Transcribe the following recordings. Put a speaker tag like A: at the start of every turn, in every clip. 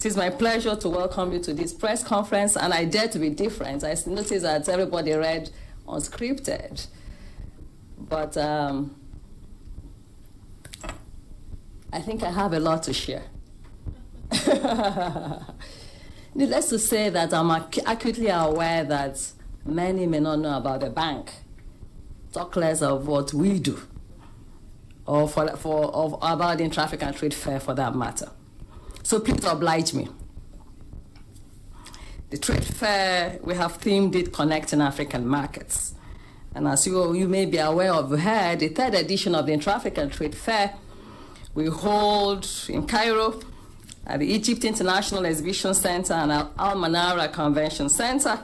A: It is my pleasure to welcome you to this press conference, and I dare to be different. I noticed that everybody read unscripted, but I think I have a lot to share. Needless to say that I'm acutely aware that many may not know about the bank, talk less of what we do, or about the Intra-African Trade Fair for that matter. So please oblige me. The trade fair, we have themed it Connecting African Markets. And as you may be aware of, we had the third edition of the Intra-African Trade Fair. We hold in Cairo at the Egypt International Exhibition Center and Al Manara Convention Center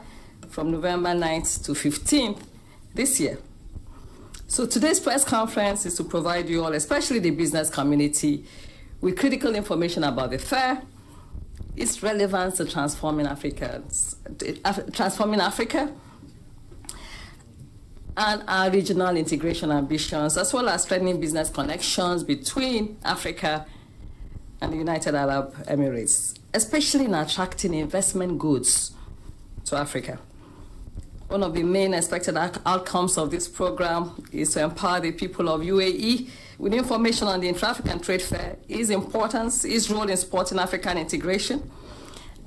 A: from November 9th to 15th this year. So today's press conference is to provide you all, especially the business community, with critical information about the fair, its relevance to transforming Africa, and our regional integration ambitions, as well as strengthening business connections between Africa and the United Arab Emirates, especially in attracting investment goods to Africa. One of the main expected outcomes of this program is to empower the people of UAE with information on the Intra-African Trade Fair, its importance, its role in supporting African integration,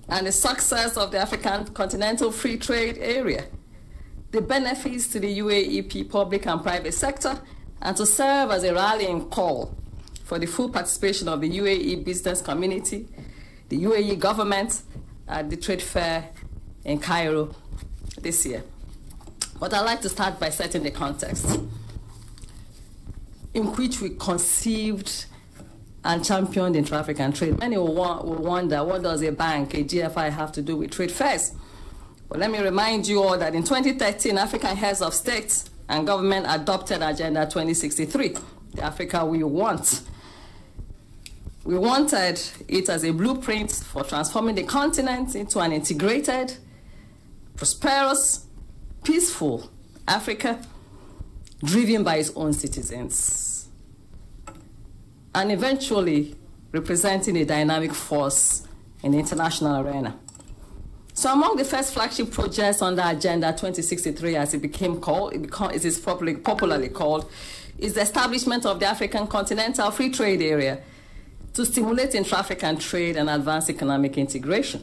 A: and the success of the African Continental Free Trade Area, the benefits to the UAE public and private sector, and to serve as a rallying call for the full participation of the UAE business community, the UAE government at the trade fair in Cairo this year. But I'd like to start by setting the context in which we conceived and championed intra-African trade. Many will wonder, what does a bank, a GFI, have to do with trade fairs? Well, let me remind you all that in 2013, African heads of state and government adopted Agenda 2063, the Africa we want. We wanted it as a blueprint for transforming the continent into an integrated, prosperous, peaceful Africa, driven by its own citizens, and eventually representing a dynamic force in the international arena. So among the first flagship projects under Agenda 2063, as it became called, it is popularly called, is the establishment of the African Continental Free Trade Area to stimulate intra-African trade and advance economic integration.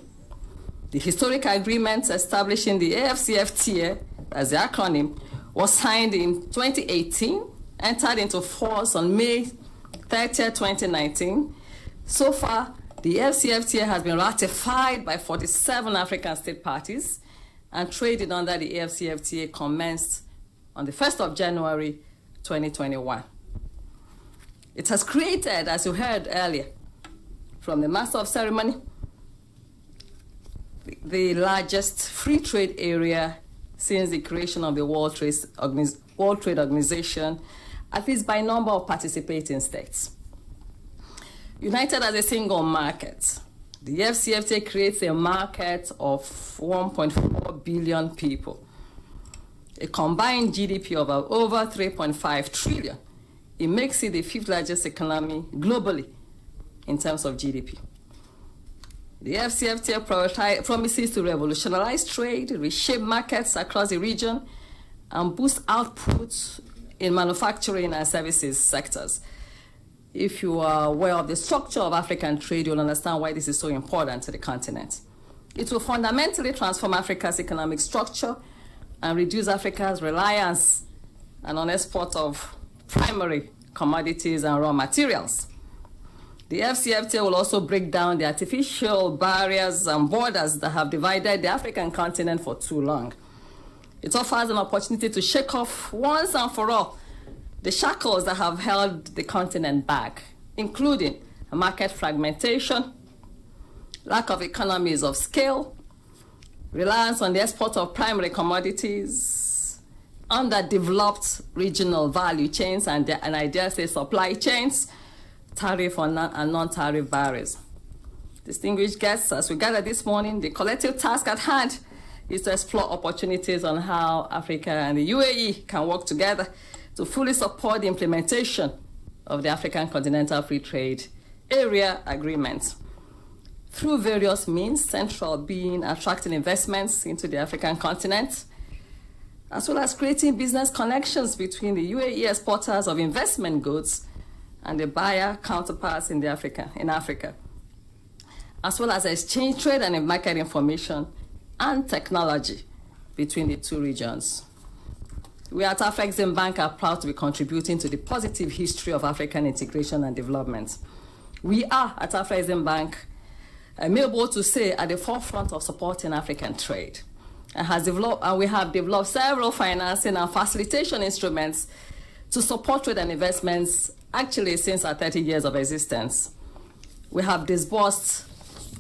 A: The historic agreement establishing the AFCFTA, as the acronym, was signed in 2018, entered into force on May 30, 2019. So far, the AFCFTA has been ratified by 47 African state parties, and trading under the AFCFTA commenced on the 1st of January, 2021. It has created, as you heard earlier, from the Master of Ceremony, the largest free trade area since the creation of the World Trade Organization, at least by number of participating states. United as a single market, the FCFTA creates a market of 1.4 billion people, a combined GDP of over 3.5 trillion. It makes it the 5th largest economy globally in terms of GDP. The FCFTA promises to revolutionize trade, reshape markets across the region, and boost output in manufacturing and services sectors. If you are aware of the structure of African trade, you'll understand why this is so important to the continent. It will fundamentally transform Africa's economic structure and reduce Africa's reliance on export of primary commodities and raw materials. The FCFTA will also break down the artificial barriers and borders that have divided the African continent for too long. It offers an opportunity to shake off once and for all the shackles that have held the continent back, including market fragmentation, lack of economies of scale, reliance on the export of primary commodities, underdeveloped regional value chains and I dare say supply chains, tariff and non-tariff barriers. Distinguished guests, as we gather this morning, the collective task at hand is to explore opportunities on how Africa and the UAE can work together to fully support the implementation of the African Continental Free Trade Area Agreement. through various means, central being attracting investments into the African continent, as well as creating business connections between the UAE exporters of investment goods and the buyer counterparts in Africa, as well as exchange trade and market information and technology between the two regions. We at Afrexim Bank are proud to be contributing to the positive history of African integration and development. We are at Afrexim Bank able to say at the forefront of supporting African trade, and we have developed several financing and facilitation instruments to support trade and investments actually since our 30 years of existence. We have disbursed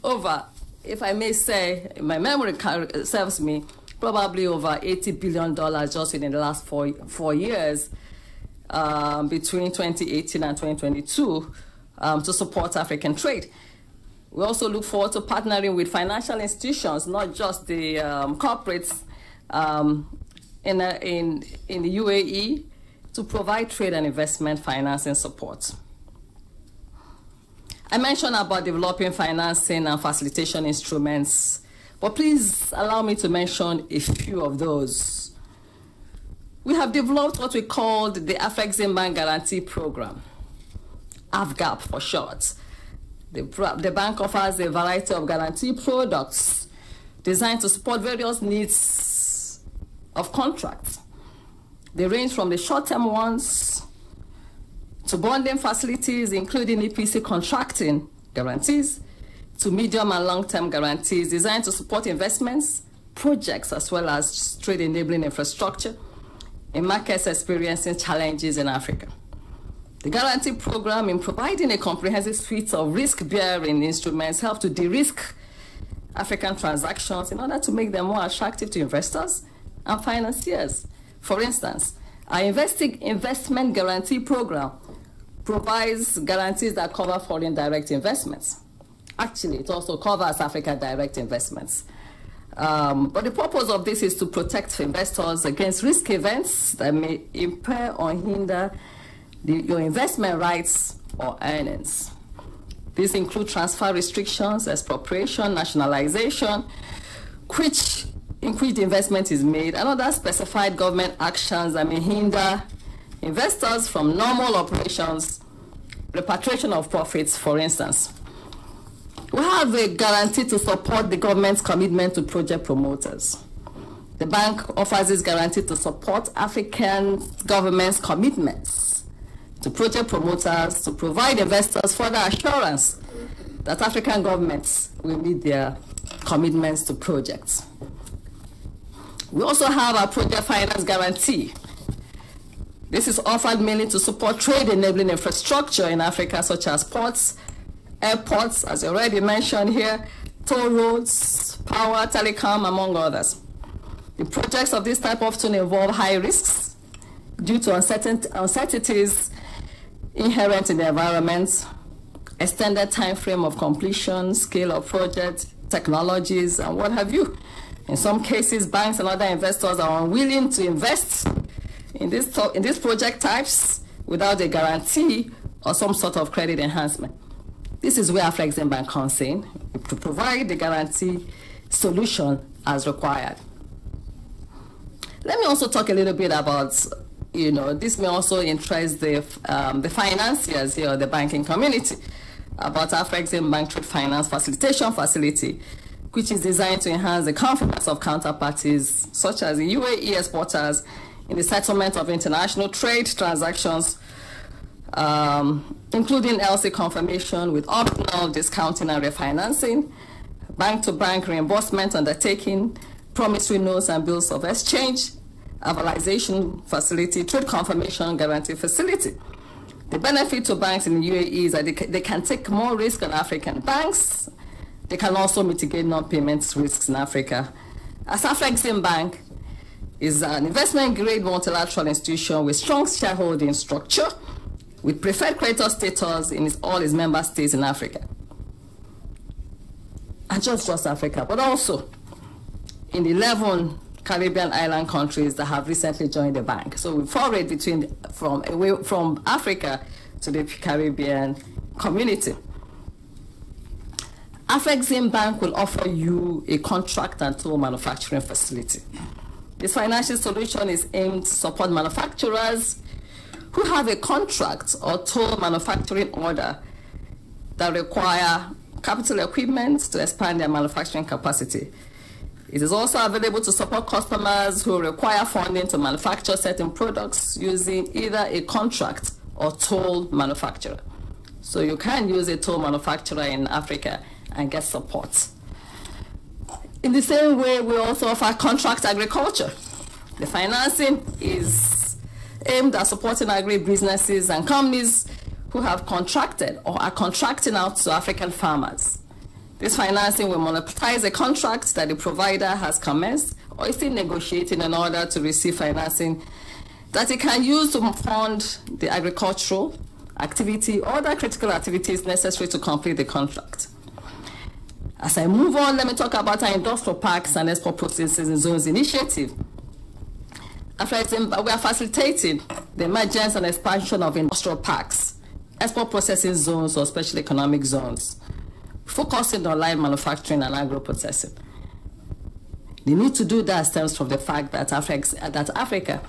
A: over, if I may say, my memory serves me, probably over $80 billion just within the last four years between 2018 and 2022 to support African trade. We also look forward to partnering with financial institutions, not just the corporates in the UAE, to provide trade and investment financing support. I mentioned about developing financing and facilitation instruments, but please allow me to mention a few of those. We have developed what we called the Afrexim Bank Guarantee Program, AFGAP for short. The bank offers a variety of guarantee products designed to support various needs of contracts. They range from the short-term ones to bonding facilities, including EPC contracting guarantees, to medium and long-term guarantees designed to support investments, projects, as well as trade-enabling infrastructure in markets experiencing challenges in Africa. The guarantee program, in providing a comprehensive suite of risk-bearing instruments, helps to de-risk African transactions in order to make them more attractive to investors and financiers. For instance, our investment guarantee program provides guarantees that cover foreign direct investments. Actually, it also covers African direct investments. But the purpose of this is to protect investors against risk events that may impair or hinder your investment rights or earnings. These include transfer restrictions, expropriation, nationalization, in which the investment is made, and other specified government actions that may hinder investors from normal operations, repatriation of profits, for instance. We have a guarantee to support the government's commitment to project promoters. The bank offers this guarantee to support African government's commitments to project promoters, to provide investors further assurance that African governments will meet their commitments to projects. We also have our project finance guarantee. This is offered mainly to support trade-enabling infrastructure in Africa, such as ports, airports, as I already mentioned here, toll roads, power, telecom, among others. The projects of this type often involve high risks due to uncertainties inherent in the environment, extended time frame of completion, scale of project, technologies, and what have you. In some cases, banks and other investors are unwilling to invest in these project types without a guarantee or some sort of credit enhancement. This is where Afrexim Bank comes in to provide the guarantee solution as required. Let me also talk a little bit about, this may also interest the financiers here, the banking community, about Afrexim Bank Trade Finance Facilitation Facility, which is designed to enhance the confidence of counterparties, such as the UAE exporters, in the settlement of international trade transactions, including LC confirmation with optional discounting and refinancing, bank-to-bank reimbursement undertaking, promissory notes and bills of exchange, avalization facility, trade confirmation guarantee facility. The benefit to banks in the UAE is that they can take more risk on African banks. They can also mitigate non-payment risks in Africa. As Afrexim Bank is an investment-grade multilateral institution with strong shareholding structure, with preferred creditor status in all its member states in Africa. And just Africa, but also in 11 Caribbean island countries that have recently joined the bank. So we forayed from Africa to the Caribbean community. Afrexim Bank will offer you a contract and tool manufacturing facility. This financial solution is aimed to support manufacturers who have a contract or tool manufacturing order that require capital equipment to expand their manufacturing capacity. It is also available to support customers who require funding to manufacture certain products using either a contract or tool manufacturer. So you can use a tool manufacturer in Africa and get support. In the same way, we also offer contract agriculture. The financing is aimed at supporting agri-businesses and companies who have contracted or are contracting out to African farmers. This financing will monetize a contract that the provider has commenced or is still negotiating in order to receive financing that it can use to fund the agricultural activity or other critical activities necessary to complete the contract. As I move on, let me talk about our industrial parks and export processing zones initiative. We are facilitating the emergence and expansion of industrial parks, export processing zones or special economic zones, focusing on light manufacturing and agro-processing. The need to do that stems from the fact that Africa,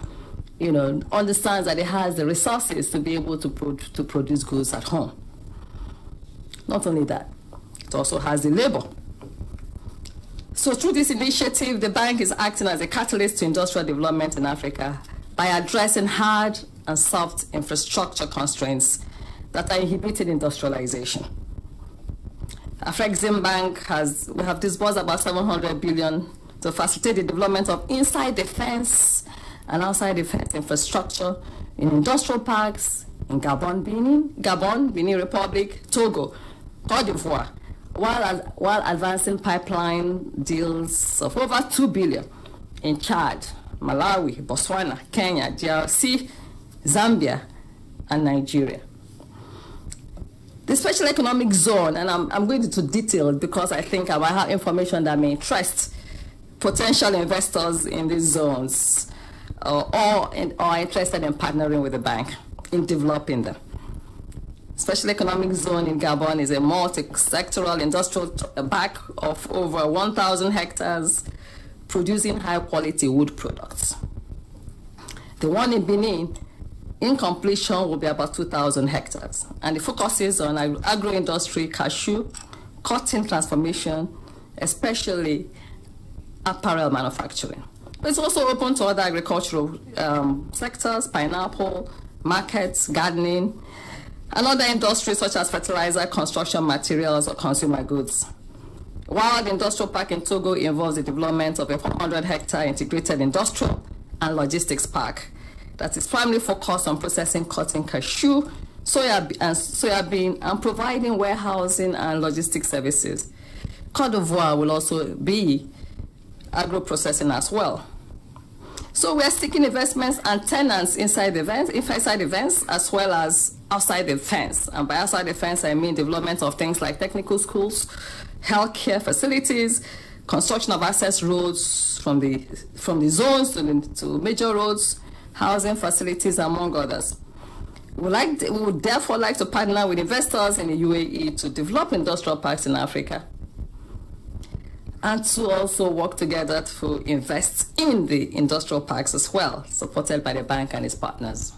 A: understands that it has the resources to be able to produce goods at home. Not only that, it also has the labor. So through this initiative, the bank is acting as a catalyst to industrial development in Africa by addressing hard and soft infrastructure constraints that are inhibiting industrialization. Afrexim Bank we have disbursed about 700 billion to facilitate the development of inside the fence and outside the fence infrastructure in industrial parks in Gabon, Benin Republic, Togo, Cote d'Ivoire, while advancing pipeline deals of over 2 billion in Chad, Malawi, Botswana, Kenya, DRC, Zambia, and Nigeria. The special economic zone, and I'm going into detail because I think I might have information that may interest potential investors in these zones or interested in partnering with the bank in developing them. Special economic zone in Gabon is a multi-sectoral industrial park of over 1,000 hectares producing high-quality wood products. The one in Benin, in completion, will be about 2,000 hectares, and it focuses on agro-industry, cashew, cotton transformation, especially apparel manufacturing. But it's also open to other agricultural sectors, pineapple, markets, gardening, and other industries such as fertilizer, construction materials, or consumer goods. While the industrial park in Togo involves the development of a 400-hectare integrated industrial and logistics park that is primarily focused on processing cotton, cashew, soybean, and providing warehousing and logistics services. Cote d'Ivoire will also be agro-processing as well. So we are seeking investments and tenants inside the events as well as outside the fence. And by outside the fence, I mean development of things like technical schools, healthcare facilities, construction of access roads from the zones to major roads, housing facilities, among others. We would therefore like to partner with investors in the UAE to develop industrial parks in Africa and to also work together to invest in the industrial parks as well, supported by the bank and its partners.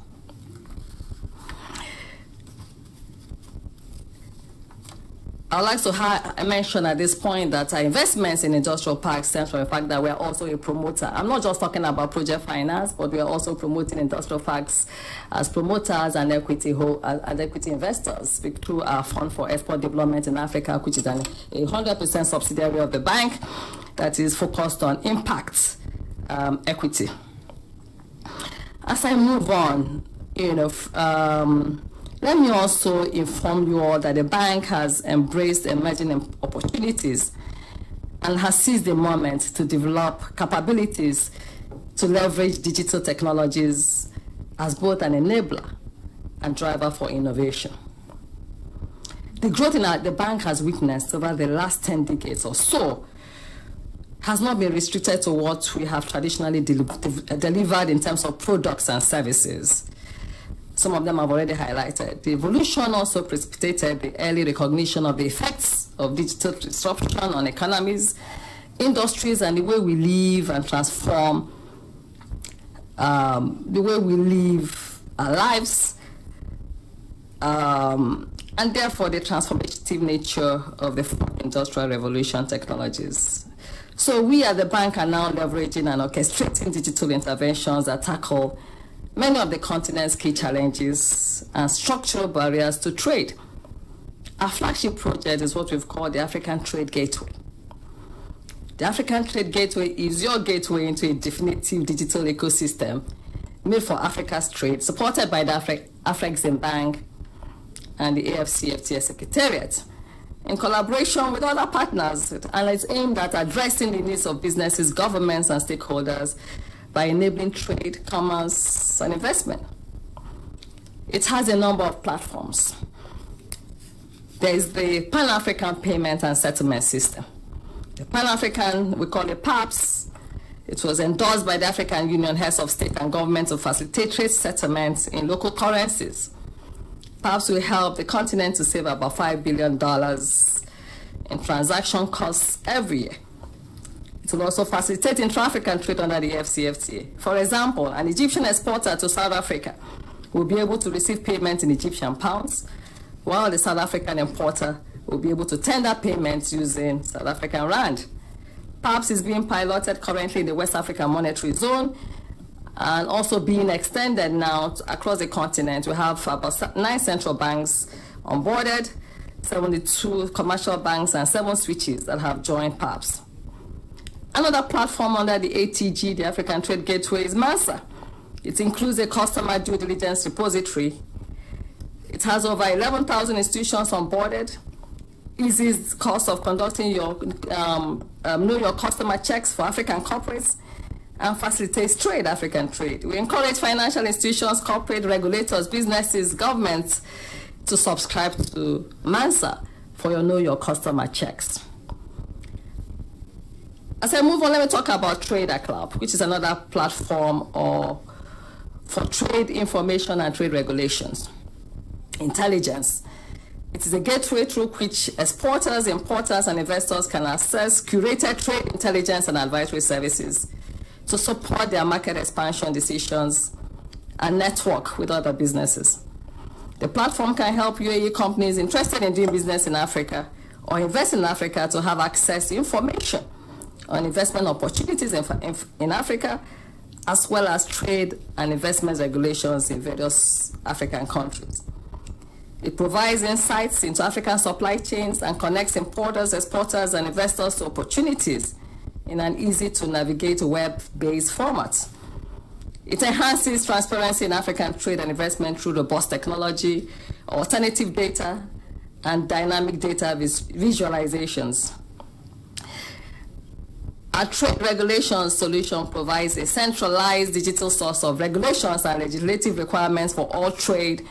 A: I would like to mention at this point that our investments in industrial parks stems from the fact that we are also a promoter. I'm not just talking about project finance, but we are also promoting industrial parks as promoters and equity investors through our Fund for Export Development in Africa, which is a 100% subsidiary of the bank that is focused on impact equity. As I move on, let me also inform you all that the bank has embraced emerging opportunities and has seized the moment to develop capabilities to leverage digital technologies as both an enabler and driver for innovation. The growth in the bank has witnessed over the last 10 decades or so has not been restricted to what we have traditionally delivered in terms of products and services. Some of them I've already highlighted. The evolution also precipitated the early recognition of the effects of digital disruption on economies, industries, and the way we live and transform the way we live our lives, and therefore the transformative nature of the fourth industrial revolution technologies. So we at the bank are now leveraging and orchestrating digital interventions that tackle many of the continent's key challenges and structural barriers to trade. Our flagship project is what we've called the African Trade Gateway. The African Trade Gateway is your gateway into a definitive digital ecosystem made for Africa's trade, supported by the Afrexim Bank and the AFCFTA Secretariat, in collaboration with other partners, and it's aimed at addressing the needs of businesses, governments, and stakeholders by enabling trade, commerce, and investment. It has a number of platforms. There is the Pan-African Payment and Settlement System. The Pan-African, we call it PAPS. It was endorsed by the African Union heads of state and government to facilitate trade settlements in local currencies. PAPS will help the continent to save about $5 billion in transaction costs every year. It will also facilitate intra-African trade under the AFCFTA. For example, an Egyptian exporter to South Africa will be able to receive payment in Egyptian pounds, while the South African importer will be able to tender payments using South African rand. PAPS is being piloted currently in the West African Monetary Zone and also being extended now across the continent. We have about 9 central banks onboarded, 72 commercial banks, and 7 switches that have joined PAPS. Another platform under the ATG, the African Trade Gateway, is MANSA. It includes a customer due diligence repository. It has over 11,000 institutions onboarded, eases cost of conducting your know your customer checks for African corporates, and facilitates trade, African trade. We encourage financial institutions, corporate regulators, businesses, governments to subscribe to MANSA for your know your customer checks. As I move on, let me talk about Trader Club, which is another platform for trade information and trade regulations. Intelligence. It is a gateway through which exporters, importers, and investors can access curated trade intelligence and advisory services to support their market expansion decisions and network with other businesses. The platform can help UAE companies interested in doing business in Africa or invest in Africa to have access to information on investment opportunities in Africa, as well as trade and investment regulations in various African countries. It provides insights into African supply chains and connects importers, exporters, and investors to opportunities in an easy-to-navigate web-based format. It enhances transparency in African trade and investment through robust technology, alternative data, and dynamic data visualizations. Our trade regulations solution provides a centralized digital source of regulations and legislative requirements for all trade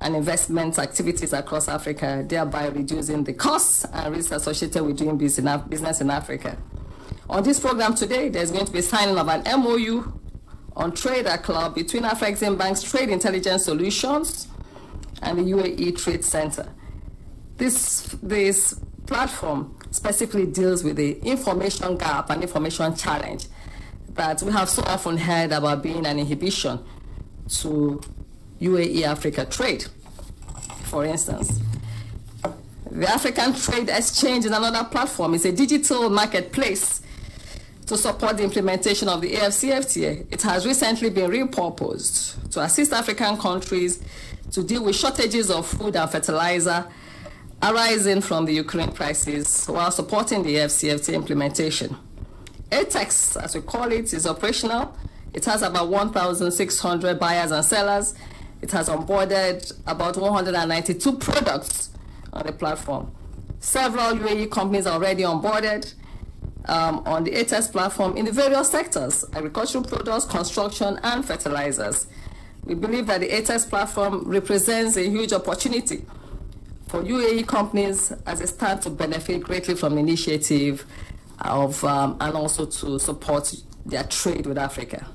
A: and investment activities across Africa, thereby reducing the costs and risks associated with doing business in Africa. On this program today, there's going to be signing of an MOU on Trader Club between Afrexim Bank's Trade Intelligence Solutions and the UAE Trade Center. This platform specifically deals with the information gap and information challenge that we have so often heard about being an inhibition to UAE Africa trade. For instance, the African Trade Exchange is another platform. It's a digital marketplace to support the implementation of the AFCFTA. It has recently been repurposed to assist African countries to deal with shortages of food and fertilizer arising from the Ukraine crisis while supporting the AFCFTA implementation. ATEX, as we call it, is operational. It has about 1,600 buyers and sellers. It has onboarded about 192 products on the platform. Several UAE companies are already onboarded on the ATEX platform in the various sectors: agricultural products, construction, and fertilizers. We believe that the ATEX platform represents a huge opportunity for UAE companies as they start to benefit greatly from the initiative of, and also to support their trade with Africa.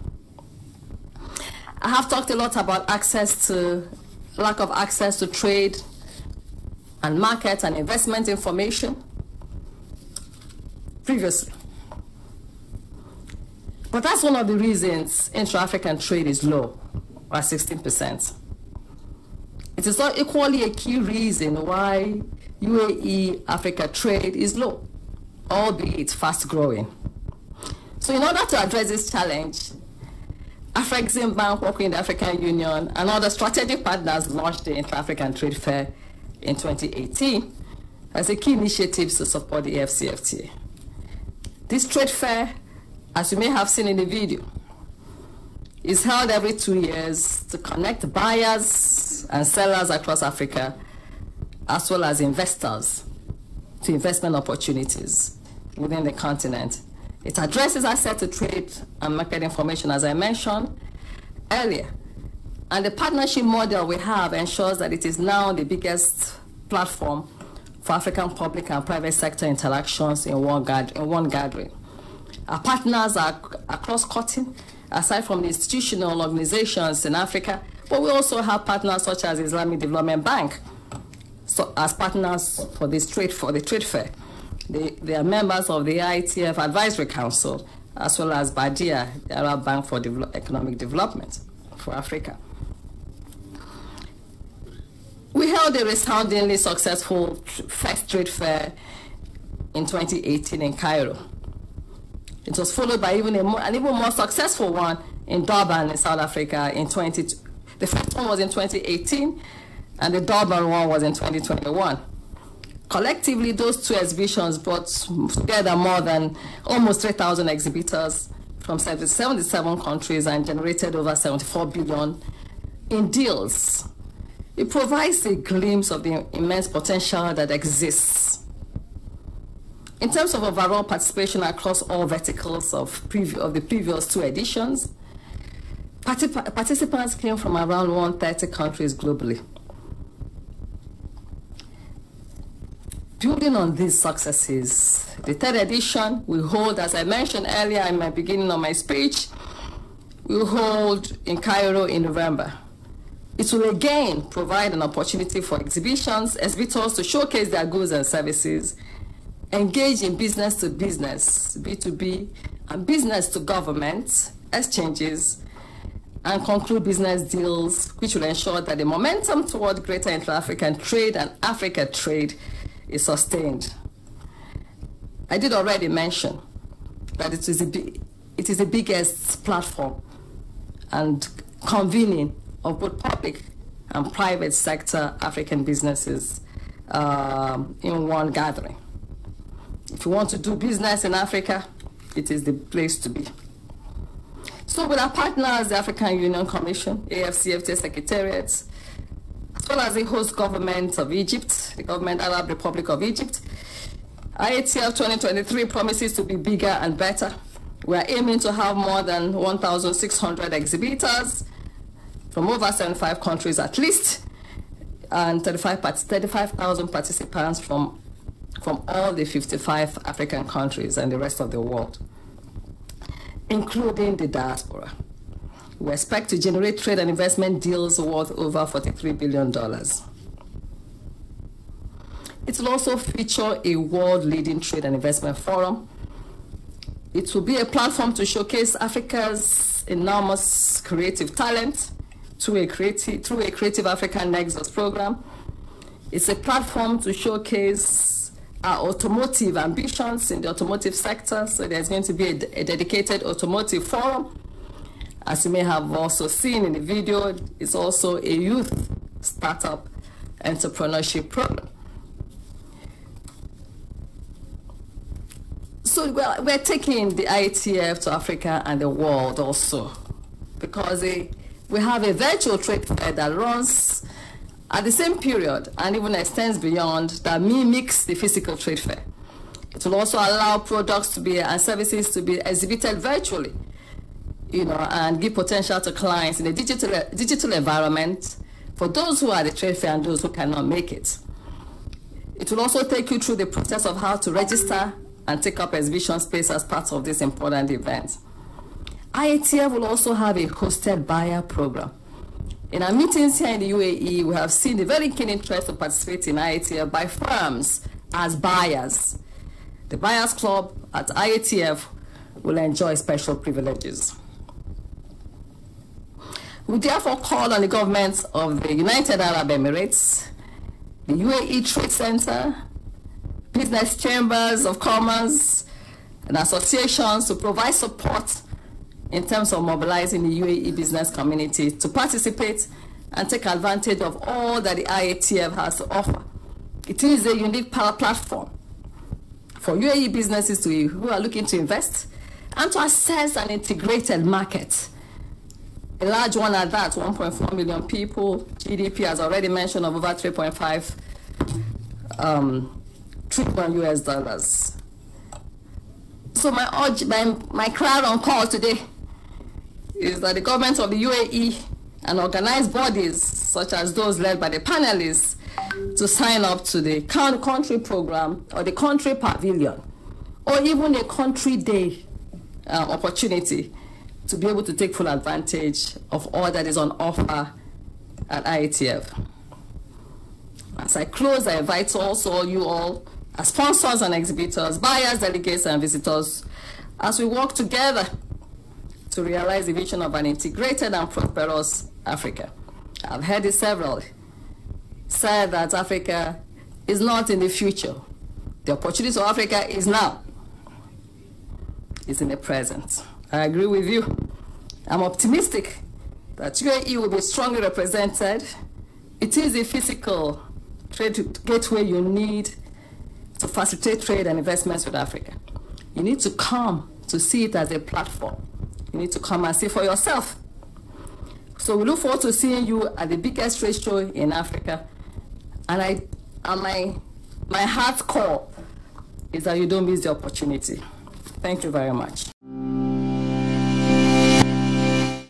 A: I have talked a lot about lack of access to trade and market and investment information previously. But that's one of the reasons intra-African trade is low, at 16%. It is not equally a key reason why UAE Africa trade is low, albeit fast growing. So in order to address this challenge, Afrexim Bank, working with the African Union and other strategic partners, launched the Intra-African Trade Fair in 2018 as a key initiative to support the AfCFTA. This trade fair, as you may have seen in the video, is held every 2 years to connect buyers and sellers across Africa, as well as investors, to investment opportunities within the continent. It addresses access to trade and market information, as I mentioned earlier. And the partnership model we have ensures that it is now the biggest platform for African public and private sector interactions in one gathering. Our partners are cross-cutting, aside from the institutional organizations in Africa, but we also have partners such as Islamic Development Bank, so as partners for the trade fair. They are members of the IATF Advisory Council, as well as BADIA, the Arab Bank for Economic Development for Africa. We held a resoundingly successful first trade fair in 2018 in Cairo. It was followed by an even more successful one in Durban in South Africa in the first one was in 2018, and the Durban one was in 2021. Collectively, those two exhibitions brought together more than almost 3,000 exhibitors from 77 countries and generated over 74 billion in deals. It provides a glimpse of the immense potential that exists. In terms of overall participation across all verticals of the previous two editions, participants came from around 130 countries globally. Building on these successes, the third edition will hold, as I mentioned earlier in my beginning of my speech, will hold in Cairo in November. It will again provide an opportunity for exhibitors to showcase their goods and services, engage in business to business, B2B, and business to government exchanges, and conclude business deals, which will ensure that the momentum toward greater intra-African trade and Africa trade is sustained. I did already mention that it is the biggest platform and convening of both public and private sector African businesses in one gathering. If you want to do business in Africa, it is the place to be. So with our partners, the African Union Commission, AfCFTA Secretariat, as well as the host government of Egypt, the Government Arab Republic of Egypt, IATF 2023 promises to be bigger and better. We are aiming to have more than 1,600 exhibitors from over 75 countries at least, and 35,000 participants from all the 55 African countries and the rest of the world, including the diaspora. We expect to generate trade and investment deals worth over $43 billion. It will also feature a world-leading trade and investment forum. It will be a platform to showcase Africa's enormous creative talent through a Creative African Nexus program. It's a platform to showcase our automotive ambitions in the automotive sector. So there's going to be a dedicated automotive forum. As you may have also seen in the video, it's also a youth startup entrepreneurship program. So we're taking the IATF to Africa and the world also, because we have a virtual trade fair that runs at the same period and even extends beyond, that mimics the physical trade fair. It will also allow products and services to be exhibited virtually, and give potential to clients in a digital environment for those who are at the trade fair and those who cannot make it. It will also take you through the process of how to register and take up exhibition space as part of this important event. IATF will also have a hosted buyer program In our meetings here in the UAE, we have seen the very keen interest to participate in IATF by firms as buyers. The Buyers Club at IATF will enjoy special privileges. We therefore call on the governments of the United Arab Emirates, the UAE Trade Center, business chambers of commerce, and associations to provide support in terms of mobilizing the UAE business community to participate and take advantage of all that the IATF has to offer. It is a unique platform for UAE businesses who are looking to invest and to access an integrated market. A large one at that, 1.4 million people, GDP, as already mentioned, of over 3.5 trillion US dollars. So my cry on call today is that the government of the UAE and organized bodies, such as those led by the panelists, to sign up to the country program or the country pavilion, or even a country day opportunity to be able to take full advantage of all that is on offer at IATF. As I close, I invite also you all, as sponsors and exhibitors, buyers, delegates, and visitors, as we work together to realize the vision of an integrated and prosperous Africa. I've heard it several said that Africa is not in the future. The opportunity of Africa is now. It's in the present. I agree with you. I'm optimistic that UAE will be strongly represented. It is a physical trade gateway you need to facilitate trade and investments with Africa. You need to come to see it as a platform. You need to come and see for yourself. So we look forward to seeing you at the biggest trade show in Africa. And my heart's core is that you don't miss the opportunity. Thank you very much.